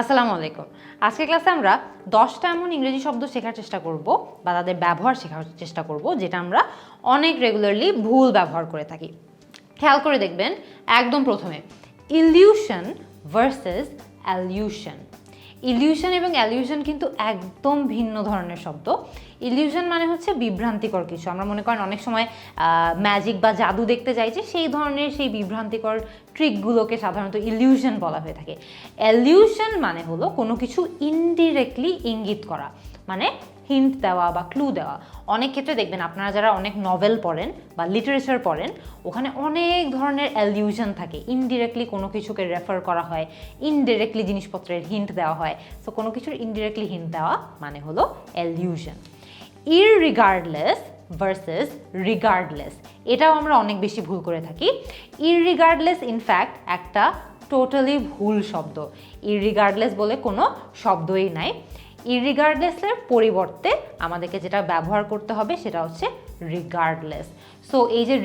আসসালামু আলাইকুম। আজকের ক্লাসে আমরা 10টা এমন ইংরেজি শব্দ শেখার চেষ্টা করব বা তাদের ব্যবহার শেখার চেষ্টা করব যেটা আমরা অনেক রেগুলারলি ভুল ব্যবহার করে থাকি। খেয়াল করে দেখবেন একদম প্রথমে ইলিউশন ভার্সেস অ্যালিউশন। ইলিউশন এবং অ্যালিউশন কিন্তু একদম ভিন্ন ধরনের শব্দ। ইলিউশন মানে হচ্ছে বিভ্রান্তিকর কিছু। আমরা মনে করেন অনেক সময় ম্যাজিক বা জাদু দেখতে যাই, যে সেই ধরনের সেই বিভ্রান্তিকর ট্রিকগুলোকে সাধারণত ইলিউশন বলা হয়ে থাকে। অ্যালিউশন মানে হলো কোনো কিছু ইনডিরেক্টলি ইঙ্গিত করা, মানে হিন্ট দেওয়া বা ক্লু দেওয়া। অনেক ক্ষেত্রে দেখবেন আপনারা যারা অনেক নভেল পড়েন বা লিটারেচার পড়েন, ওখানে অনেক ধরনের অ্যালিউশন থাকে। ইনডিরেক্টলি কোনো কিছুকে রেফার করা হয়, ইনডিরেক্টলি জিনিসপত্রের হিন্ট দেওয়া হয়। সো কোনো কিছুর ইনডিরেক্টলি হিন্ট দেওয়া মানে হলো অ্যালিউশন। ইররিগার্ডলেস ভার্সেস রিগার্ডলেস, এটাও আমরা অনেক বেশি ভুল করে থাকি। ইররিগার্ডলেস ইনফ্যাক্ট একটা টোটালি ভুল শব্দ। ইররিগার্ডলেস বলে কোনো শব্দই নাই। ইররিগার্ডলেসের পরিবর্তে আমাদেরকে যেটা ব্যবহার করতে হবে সেটা হচ্ছে রিগার্ডলেস। সো এই যে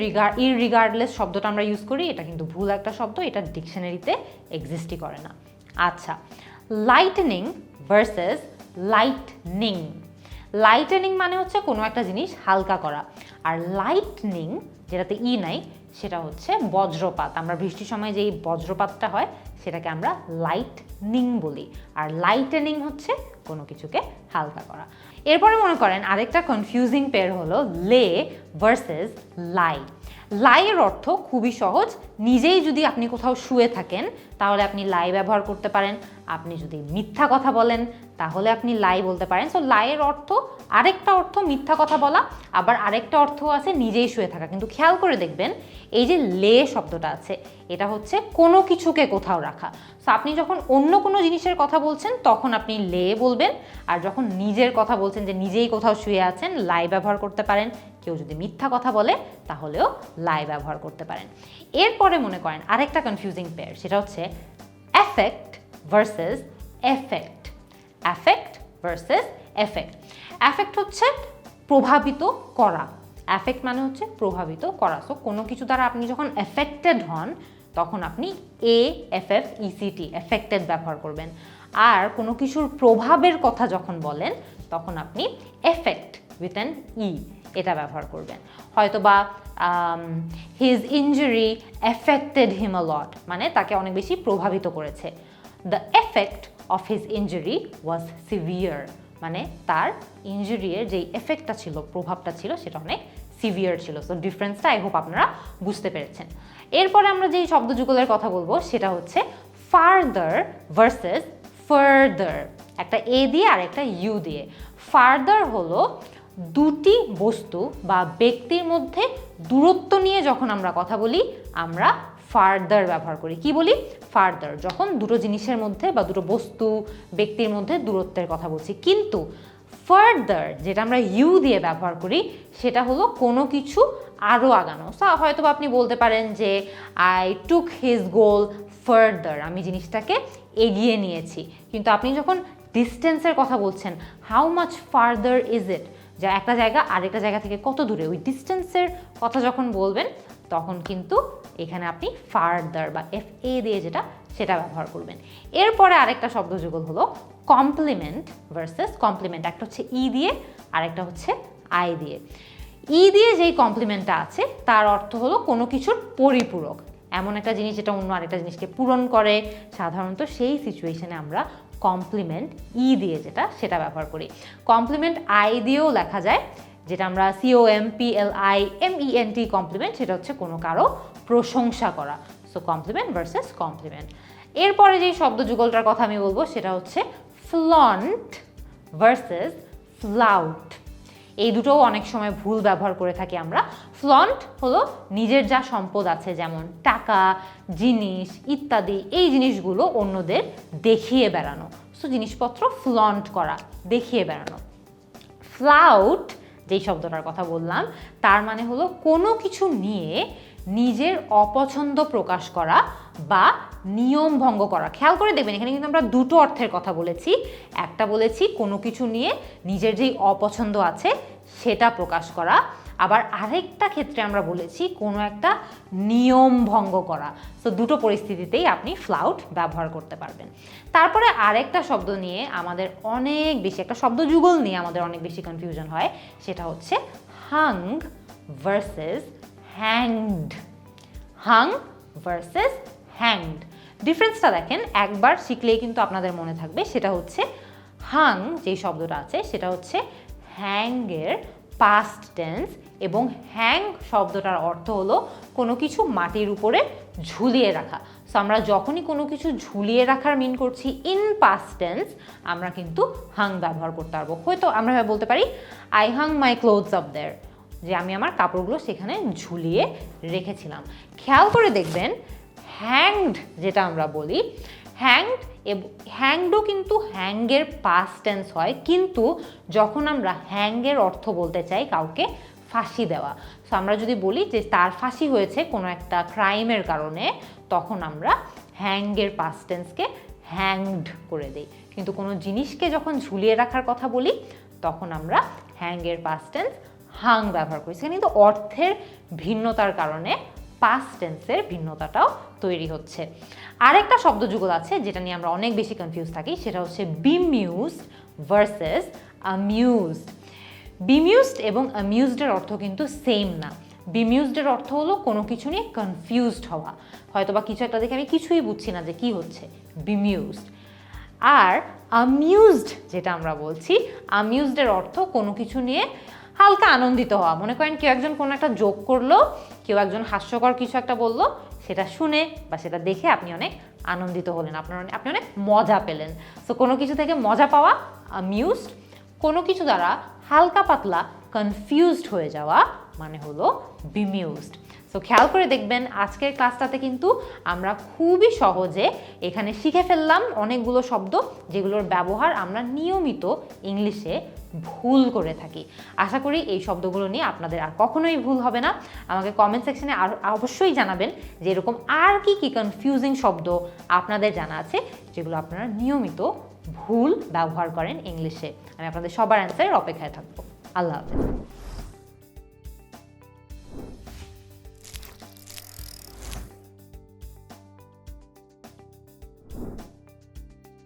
ইররিগার্ডলেস শব্দটা আমরা ইউজ করি, এটা কিন্তু ভুল একটা শব্দ, এটা ডিকশনারিতে এক্সিস্টই করে না। আচ্ছা, লাইটনিং ভার্সেস লাইটনিং। লাইটেনিং মানে হচ্ছে কোনো একটা জিনিস হালকা করা, আর লাইটনিং যেটাতে ই নাই সেটা হচ্ছে বজ্রপাত। আমরা বৃষ্টির সময় যেই বজ্রপাতটা হয় সেটাকে আমরা লাইটনিং বলি, আর লাইটেনিং হচ্ছে কোনো কিছুকে হালকা করা। এরপরে মনে করেন আরেকটা কনফিউজিং পেয়ার হলো লে ভার্সেস লাই। লাইয়ের অর্থ খুবই সহজ। নিজেই যদি আপনি কোথাও শুয়ে থাকেন তাহলে আপনি লাই ব্যবহার করতে পারেন। আপনি যদি মিথ্যা কথা বলেন তাহলে আপনি লাই বলতে পারেন। সো লাইয়ের অর্থ, আরেকটা অর্থ মিথ্যা কথা বলা, আবার আরেকটা অর্থ আছে নিজেই শুয়ে থাকা। কিন্তু খেয়াল করে দেখবেন এই যে লে শব্দটা আছে, এটা হচ্ছে কোনো কিছুকে কোথাও রাখা। সো আপনি যখন অন্য কোনো জিনিসের কথা বলছেন তখন আপনি লে বলবেন, আর যখন নিজের কথা বলছেন যে নিজেই কোথাও শুয়ে আছেন, লাই ব্যবহার করতে পারেন। কেউ যদি মিথ্যা কথা বলে তাহলেও লাই ব্যবহার করতে পারেন। এরপরে মনে করেন আরেকটা কনফিউজিং পেয়ার, সেটা হচ্ছে effect versus effect. Affect versus effect. Affect হচ্ছে প্রভাবিত করা, অ্যাফেক্ট মানে হচ্ছে প্রভাবিত করা। সো কোনো কিছু দ্বারা আপনি যখন এফেক্টেড হন তখন আপনি AFFECT এফেক্টেড ব্যবহার করবেন। আর কোনো কিছুর প্রভাবের কথা যখন বলেন তখন আপনি এফেক্ট উইথ অ্যান ই এটা ব্যবহার করবেন। হয়তো বা হিজ ইনজুরি এফেক্টেড হিম আ লট, মানে তাকে অনেক বেশি প্রভাবিত করেছে। The effect of his injury was severe, মানে তার ইনজুরির যেই এফেক্টটা ছিল, প্রভাবটা ছিল, সেটা অনেক সিভিয়ার ছিল। সো ডিফারেন্সটা আই হোপ আপনারা বুঝতে পেরেছেন। এরপরে আমরা যেই শব্দযুগলের কথা বলবো সেটা হচ্ছে ফার্দার ভার্সেস ফার্দার। একটা এ দিয়ে আর একটা ইউ দিয়ে। ফার্দার হলো দুটি বস্তু বা ব্যক্তির মধ্যে দূরত্ব নিয়ে যখন আমরা কথা বলি আমরা ফার্দার ব্যবহার করি। কি বলি? ফার্দার। যখন দুটো জিনিসের মধ্যে বা দুটো বস্তু ব্যক্তির মধ্যে দূরত্বের কথা বলছি। কিন্তু ফার্দার যেটা আমরা ইউ দিয়ে ব্যবহার করি সেটা হলো কোনো কিছু আরও আগানো। হয়তো আপনি বলতে পারেন যে I took his goal further, আমি জিনিসটাকে এগিয়ে নিয়েছি। কিন্তু আপনি যখন ডিস্টেন্সের কথা বলছেন, how much further is it, যা একটা জায়গা আরেকটা জায়গা থেকে কত দূরে, ওই ডিস্টেন্সের কথা যখন বলবেন তখন কিন্তু এখানে আপনি ফার্দার বা FA দিয়ে যেটা সেটা ব্যবহার করবেন। এরপরে আরেকটা শব্দযুগল হলো কমপ্লিমেন্ট ভার্সেস কমপ্লিমেন্ট। একটা হচ্ছে ই দিয়ে আর একটা হচ্ছে আই দিয়ে। ই দিয়ে যেই কমপ্লিমেন্টটা আছে তার অর্থ হলো কোনো কিছুর পরিপূরক, এমন একটা জিনিস যেটা অন্য আরেকটা জিনিসকে পূরণ করে। সাধারণত সেই সিচুয়েশনে আমরা কমপ্লিমেন্ট ই দিয়ে যেটা সেটা ব্যবহার করি। কমপ্লিমেন্ট আই দিয়েও লেখা যায়, যেটা আমরা COMPLIMENT কমপ্লিমেন্ট, সেটা হচ্ছে কোনো কারো প্রশংসা করা। So compliment versus compliment. এরপরে যেই শব্দযুগলটার কথা আমি বলবো সেটা হচ্ছে ফ্লন্ট ভার্সেস ফ্লাউট। এই দুটোও অনেক সময় ভুল ব্যবহার করে থাকি আমরা। ফ্লন্ট হলো নিজের যা সম্পদ আছে, যেমন টাকা, জিনিস ইত্যাদি, এই জিনিসগুলো অন্যদের দেখিয়ে বেড়ানো। সো জিনিসপত্র ফ্লন্ট করা, দেখিয়ে বেড়ানো। ফ্লাউট যেই শব্দটার কথা বললাম তার মানে হলো কোনো কিছু নিয়ে নিজের অপছন্দ প্রকাশ করা বা নিয়ম ভঙ্গ করা। খেয়াল করে দেখবেন এখানে কিন্তু আমরা দুটো অর্থের কথা বলেছি। একটা বলেছি কোনো কিছু নিয়ে নিজের যেই অপছন্দ আছে সেটা প্রকাশ করা, আবার আরেকটা ক্ষেত্রে আমরা বলেছি কোনো একটা নিয়ম ভঙ্গ করা। সো দুটো পরিস্থিতিতেই আপনি ফ্লাউট ব্যবহার করতে পারবেন। তারপরে আরেকটা শব্দ নিয়ে আমাদের অনেক বেশি, একটা শব্দ যুগল নিয়ে আমাদের অনেক বেশি কনফিউশন হয়, সেটা হচ্ছে Hang versus hanged. Hang versus hanged, ডিফারেন্সটা দেখেন, একবার শিখলেই কিন্তু আপনাদের মনে থাকবে। সেটা হচ্ছে হাং যেই শব্দটা আছে সেটা হচ্ছে হ্যাংয়ের পাস্ট টেন্স, এবং হ্যাং শব্দটার অর্থ হলো কোনো কিছু মাটির উপরে ঝুলিয়ে রাখা। সো আমরা যখনই কোনো কিছু ঝুলিয়ে রাখার মিন করছি ইন পাস্ট টেন্স, আমরা কিন্তু হাং ব্যবহার করতে পারবো। হয়তো আমরা বলতে পারি I Hang my clothes up দেয়ার, যে আমি আমার কাপড়গুলো সেখানে ঝুলিয়ে রেখেছিলাম। খেয়াল করে দেখবেন হ্যাংড যেটা আমরা বলি, হ্যাংডও কিন্তু হ্যাংয়ের পাস্ট টেন্স হয়, কিন্তু যখন আমরা হ্যাংয়ের অর্থ বলতে চাই কাউকে ফাঁসি দেওয়া, সো আমরা যদি বলি যে তার ফাঁসি হয়েছে কোনো একটা ক্রাইমের কারণে, তখন আমরা হ্যাংয়ের পাস্ট টেন্সকে হ্যাংড করে দিই। কিন্তু কোনো জিনিসকে যখন ঝুলিয়ে রাখার কথা বলি তখন আমরা হ্যাংয়ের পাস্ট টেন্স হাং ব্যবহার করি। সেখানে কিন্তু অর্থের ভিন্নতার কারণে পাস্ট টেন্সের ভিন্নতাটাও তৈরি হচ্ছে। আরেকটা শব্দযুগল আছে যেটা নিয়ে আমরা অনেক বেশি কনফিউজ থাকি, সেটা হচ্ছে বিমিউজড ভার্সেস অ্যামিউজড। বিমিউজড এবং অ্যামিউজডের অর্থ কিন্তু সেম না। বিমিউজডের অর্থ হলো কোনো কিছু নিয়ে কনফিউজড হওয়া, হয়তো বা কিছু একটা দেখে আমি কিছুই বুঝছি না যে কি হচ্ছে, বিমিউজড। আর অ্যামিউজড যেটা আমরা বলছি, অ্যামিউজডের অর্থ কোনো কিছু নিয়ে হালকা আনন্দিত হওয়া। মনে করেন কেউ একজন কোনো একটা জোক করলো, কেউ একজন হাস্যকর কিছু একটা বললো, সেটা শুনে বা সেটা দেখে আপনি অনেক আনন্দিত হলেন, আপনি অনেক মজা পেলেন। সো কোনো কিছু থেকে মজা পাওয়া অ্যামিউজড, কোনো কিছু দ্বারা হালকা পাতলা কনফিউজড হয়ে যাওয়া মানে হলো বিমিউজড। সো খেয়াল করে দেখবেন আজকের ক্লাসটাতে কিন্তু আমরা খুবই সহজে এখানে শিখে ফেললাম অনেকগুলো শব্দ যেগুলোর ব্যবহার আমরা নিয়মিত ইংলিশে ভুল করে থাকি। আশা করি এই শব্দগুলো নিয়ে আপনাদের আর কখনোই ভুল হবে না। আমাকে কমেন্ট সেকশনে আর অবশ্যই জানাবেন যে এরকম আর কি কি কনফিউজিং শব্দ আপনাদের জানা আছে যেগুলো আপনারা নিয়মিত ভুল ব্যবহার করেন ইংলিশে। আমি আপনাদের সবার অ্যান্সারের অপেক্ষায় থাকবো। আল্লাহ হাফেজ।